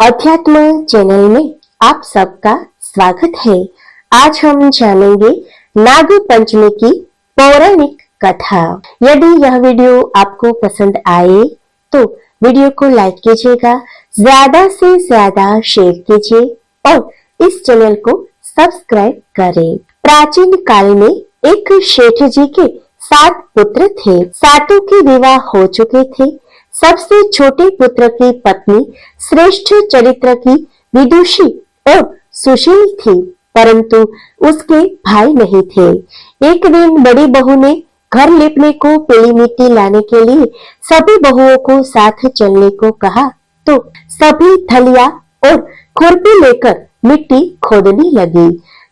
अध्यात्म चैनल में आप सबका स्वागत है। आज हम जानेंगे नाग पंचमी की पौराणिक कथा। यदि यह वीडियो आपको पसंद आए तो वीडियो को लाइक कीजिएगा, ज्यादा से ज्यादा शेयर कीजिए और इस चैनल को सब्सक्राइब करें। प्राचीन काल में एक शेठ जी के 7 पुत्र थे। सातों के विवाह हो चुके थे। सबसे छोटे पुत्र की पत्नी श्रेष्ठ चरित्र की विदुषी और सुशील थी, परंतु उसके भाई नहीं थे। एक दिन बड़ी बहू ने घर लेपने को पीली मिट्टी लाने के लिए सभी बहुओं को साथ चलने को कहा, तो सभी थलिया और खुरपी लेकर मिट्टी खोदने लगी।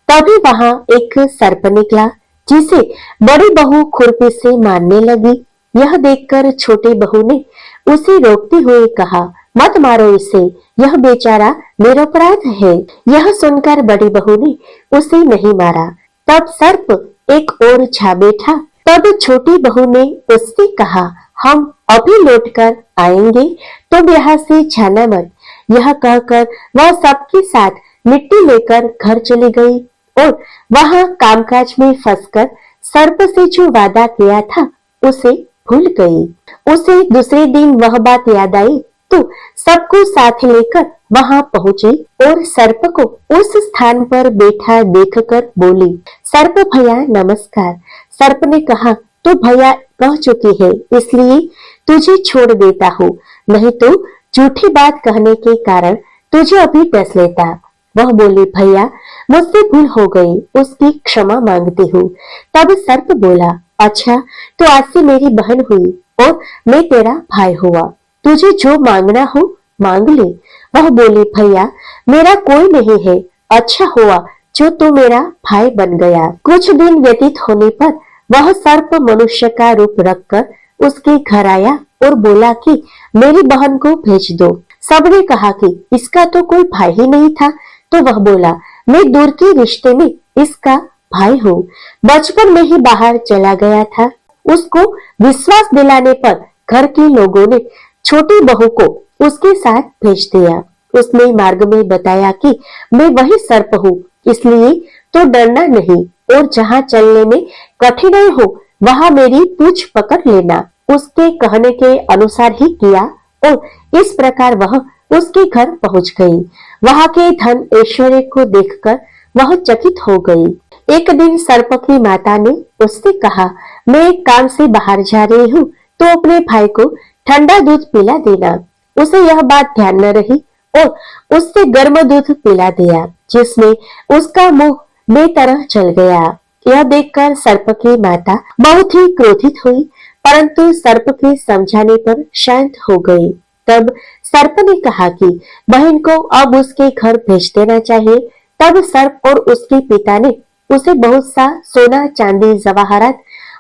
तभी वहां एक सर्प निकला, जिसे बड़ी बहू खुरपी से मारने लगी। यह देखकर छोटी बहू ने उसे रोकते हुए कहा, मत मारो इसे, यह बेचारा निरपराध है। यह सुनकर बड़ी बहू ने उसे नहीं मारा। तब सर्प एक ओर जा बैठा। तब छोटी बहू ने उससे कहा, हम अभी लौटकर आएंगे, तुम यहाँ से जाना मत। यह कहकर वह सबके साथ मिट्टी लेकर घर चली गई और वहां कामकाज में फंसकर सर्प से जो वादा किया था उसे भूल गई। उसे दूसरे दिन वह बात याद आई तो सबको साथ लेकर वहां पहुंची और सर्प को उस स्थान पर बैठा देखकर बोली, सर्प भैया नमस्कार। सर्प ने कहा, तो भैया कह चुकी है इसलिए तुझे छोड़ देता हूँ, नहीं तो झूठी बात कहने के कारण तुझे अभी डस लेता। वह बोली, भैया मुझसे भूल हो गई, उसकी क्षमा मांगती हूँ। तब सर्प बोला, अच्छा तो आज से मेरी बहन हुई और मैं तेरा भाई हुआ, तुझे जो मांगना हो मांग ले। वह बोली, भैया मेरा कोई नहीं है, अच्छा हुआ जो तू मेरा भाई बन गया। कुछ दिन व्यतीत होने पर वह सर्प मनुष्य का रूप रखकर उसके घर आया और बोला कि मेरी बहन को भेज दो। सबने कहा कि इसका तो कोई भाई ही नहीं था। तो वह बोला, मैं दूर के रिश्ते में इसका भाई हूँ, बचपन में ही बाहर चला गया था। उसको विश्वास दिलाने पर घर के लोगों ने छोटी बहू को उसके साथ भेज दिया। उसने मार्ग में बताया कि मैं वही सर्प हूँ, इसलिए तो डरना नहीं और जहाँ चलने में कठिनाई हो वहाँ मेरी पूंछ पकड़ लेना। उसके कहने के अनुसार ही किया और इस प्रकार वह उसके घर पहुंच गई। वहां के धन ऐश्वर्य को देखकर वह चकित हो गई। एक दिन सर्प की माता ने उससे कहा, मैं एक काम से बाहर जा रही हूँ, तो अपने भाई को ठंडा दूध पिला देना। उसे यह बात ध्यान न रही और उससे गर्म दूध पिला दिया, जिसमें उसका मुंह बेतरह जल गया। यह देखकर सर्प की माता बहुत ही क्रोधित हुई, परंतु सर्प के समझाने पर शांत हो गई। तब सर्प ने कहा कि बहन को अब उसके घर भेज देना चाहिए। तब सर्प और उसके पिता ने उसे बहुत सा सोना चांदी जवाहरात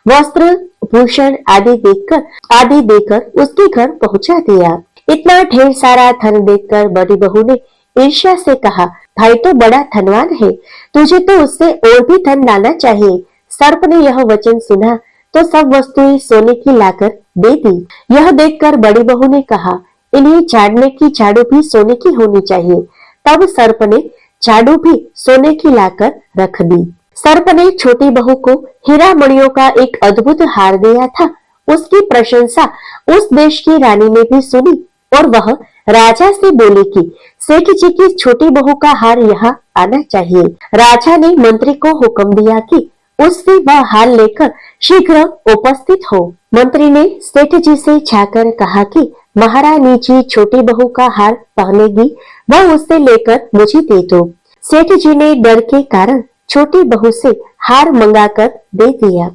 वस्त्र भूषण आदि देकर उसके घर पहुंचा दिया। इतना ढेर सारा धन देखकर बड़ी बहू ने ईर्ष्या से कहा, भाई तो बड़ा धनवान है, तुझे तो उससे और भी धन लाना चाहिए। सर्प ने यह वचन सुना तो सब वस्तुएं सोने की लाकर दे दी। यह देखकर बड़ी बहू ने कहा, इन्हें झाड़ने की झाड़ू भी सोने की होनी चाहिए। तब सर्प ने झाड़ू भी सोने की लाकर रख दी। सर्प ने छोटी बहू को हीरा मणियों का एक अद्भुत हार दिया था। उसकी प्रशंसा उस देश की रानी ने भी सुनी और वह राजा से बोली कि सेठ जी की छोटी बहू का हार यहाँ आना चाहिए। राजा ने मंत्री को हुक्म दिया कि उससे वह हार लेकर शीघ्र उपस्थित हो। मंत्री ने सेठ जी से जाकर कहा कि महारानी जी छोटी बहू का हार पहनेगी, वह उससे लेकर मुझे दे दो। सेठ जी ने डर के कारण छोटी बहू से हार मंगाकर दे दिया।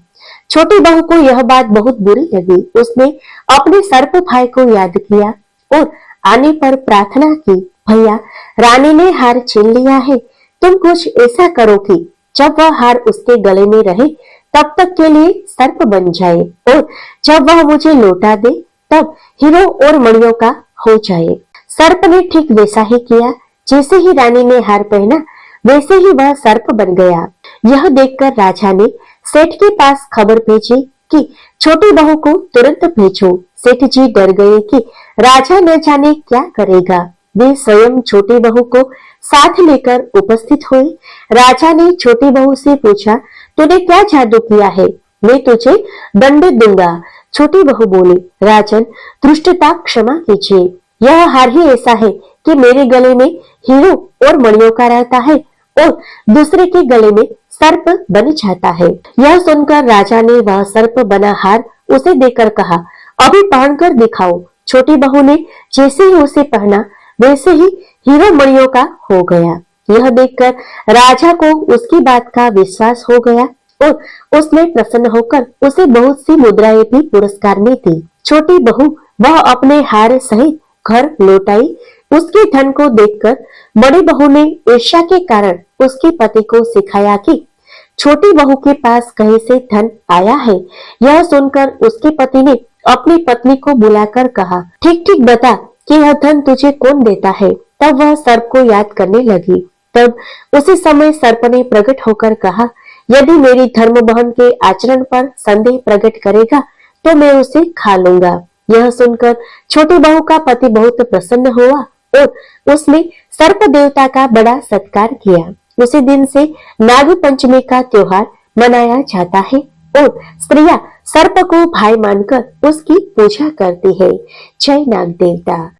छोटी बहू को यह बात बहुत बुरी लगी। उसने अपने सर्प भाई को याद किया और आने पर प्रार्थना की, भैया रानी ने हार छीन लिया है, तुम कुछ ऐसा करो कि जब वह हार उसके गले में रहे तब तक के लिए सर्प बन जाए और जब वह मुझे लौटा दे तब हीरो और मणियों का हो जाए। सर्प ने ठीक वैसा ही किया। जैसे ही रानी ने हार पहना वैसे ही वह सर्प बन गया। यह देखकर राजा ने सेठ के पास खबर भेजी कि छोटी बहू को तुरंत भेजो। सेठ जी डर गए कि राजा न जाने क्या करेगा। वे स्वयं छोटी बहू को साथ लेकर उपस्थित हुए। राजा ने छोटी बहू से पूछा, तूने क्या जादू किया है? मैं तुझे दंड दूंगा। छोटी बहू बोली, राजन दुष्टता क्षमा कीजिए, यह हार ही ऐसा है कि मेरे गले में हीरो और मणियों का रहता है और दूसरे के गले में सर्प बन जाता है। यह सुनकर राजा ने वह सर्प बना हार उसे देकर कहा, अभी पहनकर दिखाओ। छोटी बहू ने जैसे ही उसे पहना वैसे ही हीरो मणियों का हो गया। यह देखकर राजा को उसकी बात का विश्वास हो गया और उसने प्रसन्न होकर उसे बहुत सी मुद्राएं भी पुरस्कार में दी। छोटी बहू वह अपने हार सहित घर लौट आई। उसके धन को देखकर बड़ी बहू ने ईर्ष्या के कारण उसके पति को सिखाया कि छोटी बहू के पास कहीं से धन आया है। यह सुनकर उसके पति ने अपनी पत्नी को बुलाकर कहा, ठीक ठीक बता कि यह धन तुझे कौन देता है। तब वह सर्प को याद करने लगी। तब उसी समय सर्प ने प्रकट होकर कहा, यदि मेरी धर्म बहन के आचरण पर संदेह प्रकट करेगा तो मैं उसे खा लूंगा। यह सुनकर छोटी बहू का पति बहुत प्रसन्न हुआ और उसने सर्प देवता का बड़ा सत्कार किया। उसी दिन से नाग पंचमी का त्योहार मनाया जाता है और स्त्रियां सर्प को भाई मानकर उसकी पूजा करती है। जय नाग देवता।